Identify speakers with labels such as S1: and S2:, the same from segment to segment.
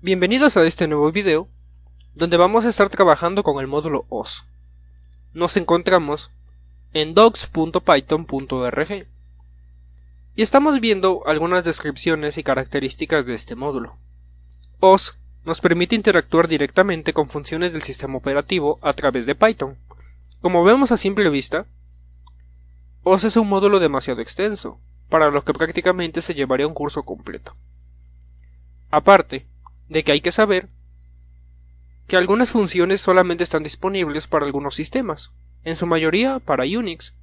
S1: Bienvenidos a este nuevo video, donde vamos a estar trabajando con el módulo OS. Nos encontramos en docs.python.org y estamos viendo algunas descripciones y características de este módulo. OS nos permite interactuar directamente con funciones del sistema operativo a través de Python. Como vemos a simple vista, OS es un módulo demasiado extenso, para lo que prácticamente se llevaría un curso completo. Aparte de que hay que saber que algunas funciones solamente están disponibles para algunos sistemas, en su mayoría para Unix,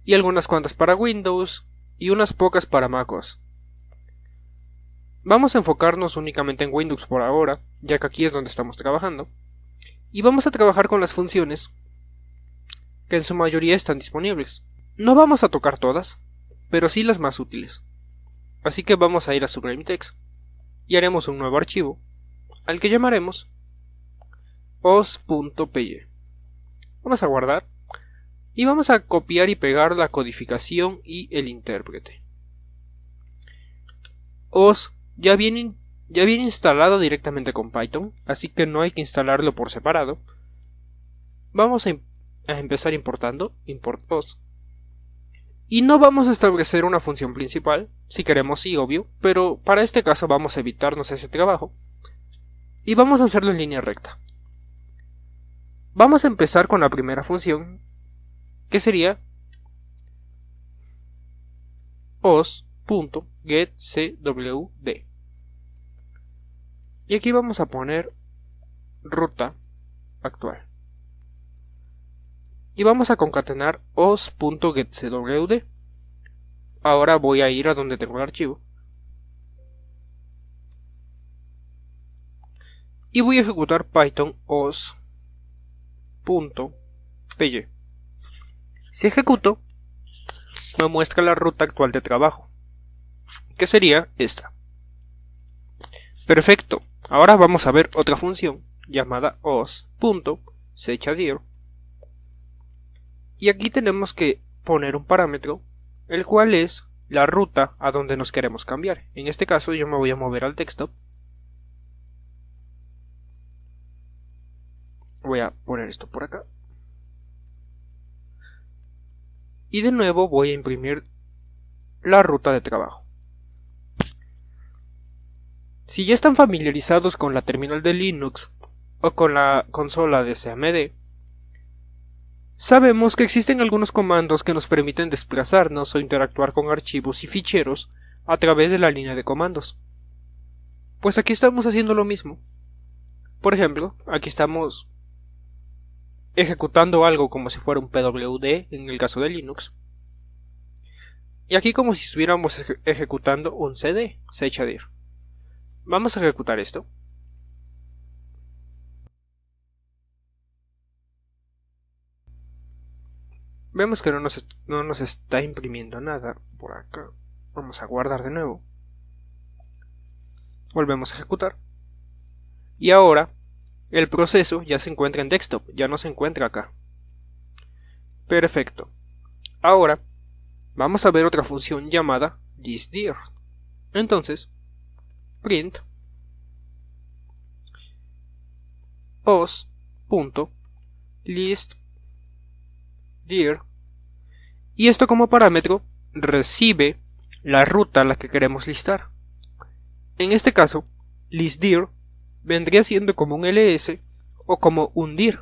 S1: y algunas cuantas para Windows, y unas pocas para MacOS. Vamos a enfocarnos únicamente en Windows por ahora, ya que aquí es donde estamos trabajando, y vamos a trabajar con las funciones que en su mayoría están disponibles. No vamos a tocar todas, pero sí las más útiles. Así que vamos a ir a SublimeText y haremos un nuevo archivo, al que llamaremos os.py. Vamos a guardar y vamos a copiar y pegar la codificación y el intérprete. Os ya viene instalado directamente con Python, así que no hay que instalarlo por separado. Vamos a empezar importando import os. Y no vamos a establecer una función principal, si queremos sí, obvio, pero para este caso vamos a evitarnos ese trabajo y vamos a hacerlo en línea recta. Vamos a empezar con la primera función, que sería os.getCwd. Y aquí vamos a poner ruta actual. Y vamos a concatenar os.getCwd. Ahora voy a ir a donde tengo el archivo. Y voy a ejecutar python os.py. Si ejecuto, me muestra la ruta actual de trabajo, que sería esta. Perfecto. Ahora vamos a ver otra función llamada os.setDir. Y aquí tenemos que poner un parámetro, el cual es la ruta a donde nos queremos cambiar. En este caso yo me voy a mover al desktop. Voy a poner esto por acá. Y de nuevo voy a imprimir la ruta de trabajo. Si ya están familiarizados con la terminal de Linux o con la consola de CMD, sabemos que existen algunos comandos que nos permiten desplazarnos o interactuar con archivos y ficheros a través de la línea de comandos. Pues aquí estamos haciendo lo mismo. Por ejemplo, aquí estamos ejecutando algo como si fuera un pwd en el caso de Linux. Y aquí como si estuviéramos ejecutando un cd, setDir. Vamos a ejecutar esto. Vemos que no nos está imprimiendo nada por acá. Vamos a guardar de nuevo. Volvemos a ejecutar. Y ahora el proceso ya se encuentra en desktop, ya no se encuentra acá. Perfecto. Ahora vamos a ver otra función llamada listDir. Entonces, print os.listDir, y esto como parámetro recibe la ruta a la que queremos listar. En este caso, listDir vendría siendo como un ls o como un dir.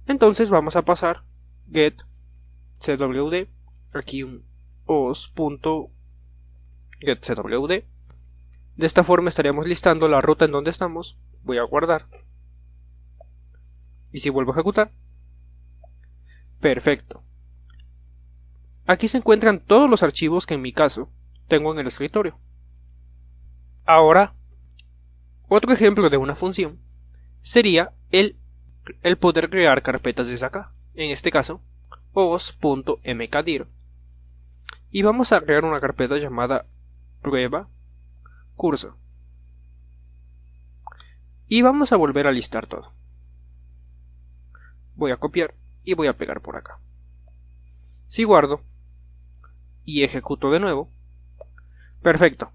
S1: Entonces vamos a pasar getCwd, aquí un os.getCwd. De esta forma estaríamos listando la ruta en donde estamos. Voy a guardar. Y si vuelvo a ejecutar. Perfecto. Aquí se encuentran todos los archivos que en mi caso tengo en el escritorio. Ahora, otro ejemplo de una función sería el poder crear carpetas desde acá. En este caso, os.mkdir. Y vamos a crear una carpeta llamada prueba curso. Y vamos a volver a listar todo. Voy a copiar y voy a pegar por acá. Si guardo y ejecuto de nuevo. Perfecto.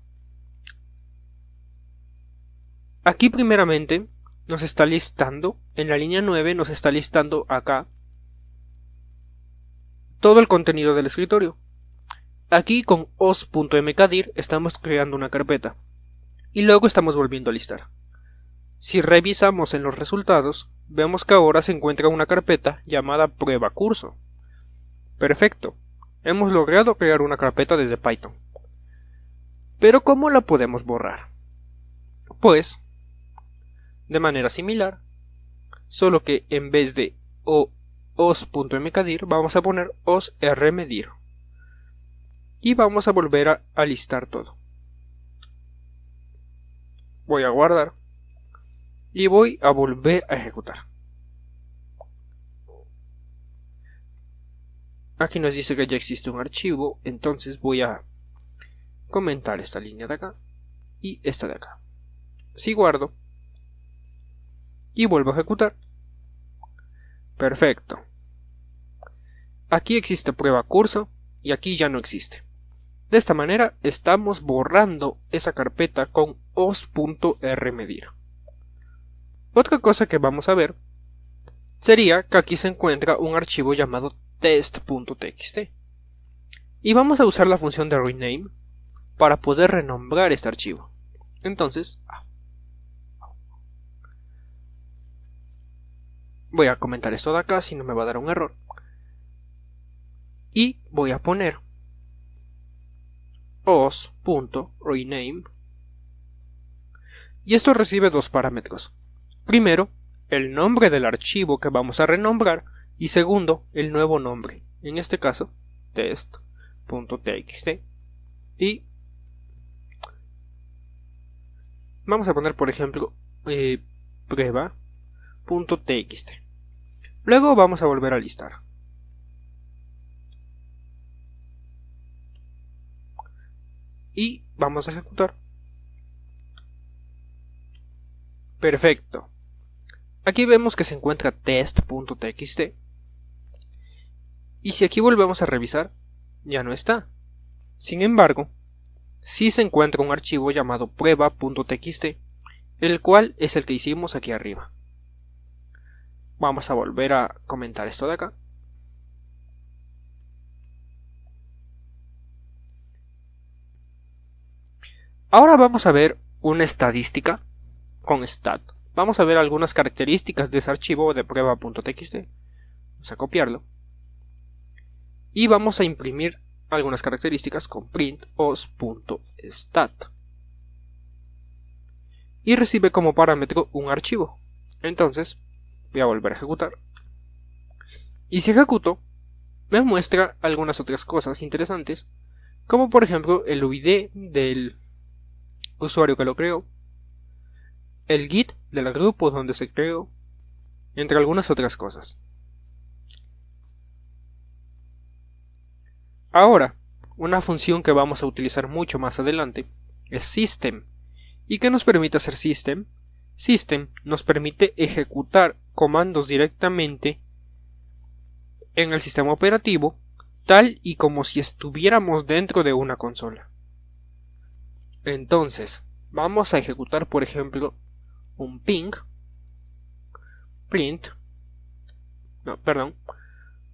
S1: Aquí primeramente nos está listando, en la línea 9 nos está listando acá todo el contenido del escritorio. Aquí con os.mkdir estamos creando una carpeta y luego estamos volviendo a listar. Si revisamos en los resultados, vemos que ahora se encuentra una carpeta llamada prueba curso. Perfecto, hemos logrado crear una carpeta desde Python. Pero ¿cómo la podemos borrar? Pues, de manera similar, solo que en vez de os.mkdir vamos a poner osrmdir. Y vamos a volver a listar todo. Voy a guardar. Y voy a volver a ejecutar. Aquí nos dice que ya existe un archivo, entonces voy a comentar esta línea de acá y esta de acá. Si guardo y vuelvo a ejecutar. Perfecto. Aquí existe prueba curso y aquí ya no existe. De esta manera estamos borrando esa carpeta con os.rmdir. Otra cosa que vamos a ver sería que aquí se encuentra un archivo llamado test.txt y vamos a usar la función de rename para poder renombrar este archivo. Entonces voy a comentar esto de acá, si no me va a dar un error, y voy a poner os.rename y esto recibe dos parámetros. Primero, el nombre del archivo que vamos a renombrar y segundo, el nuevo nombre, en este caso test.txt, y vamos a poner por ejemplo prueba.txt. Luego vamos a volver a listar. Y vamos a ejecutar. Perfecto. Aquí vemos que se encuentra test.txt. Y si aquí volvemos a revisar, ya no está. Sin embargo, sí se encuentra un archivo llamado prueba.txt, el cual es el que hicimos aquí arriba. Vamos a volver a comentar esto de acá. Ahora vamos a ver una estadística con stat. Vamos a ver algunas características de ese archivo de prueba.txt. Vamos a copiarlo. Y vamos a imprimir algunas características con print os.stat. Y recibe como parámetro un archivo. Entonces, voy a volver a ejecutar. Y si ejecuto, me muestra algunas otras cosas interesantes, como por ejemplo el UID del usuario que lo creó, el Git del grupo donde se creó, entre algunas otras cosas. Ahora, una función que vamos a utilizar mucho más adelante es system. ¿Y qué nos permite hacer system? System nos permite ejecutar comandos directamente en el sistema operativo, tal y como si estuviéramos dentro de una consola. Entonces, vamos a ejecutar por ejemplo un print.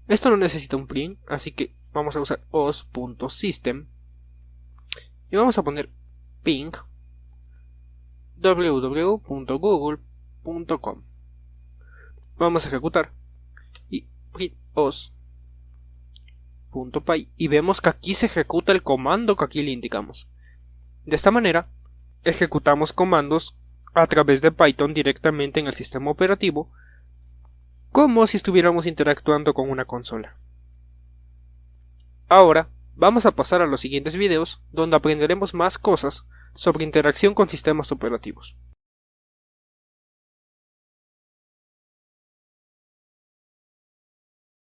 S1: Esto no necesita un print, así que vamos a usar os.system y vamos a poner ping www.google.com. Vamos a ejecutar y print os.py y vemos que aquí se ejecuta el comando que aquí le indicamos. De esta manera, ejecutamos comandos a través de Python directamente en el sistema operativo, como si estuviéramos interactuando con una consola. Ahora, vamos a pasar a los siguientes videos, donde aprenderemos más cosas sobre interacción con sistemas operativos.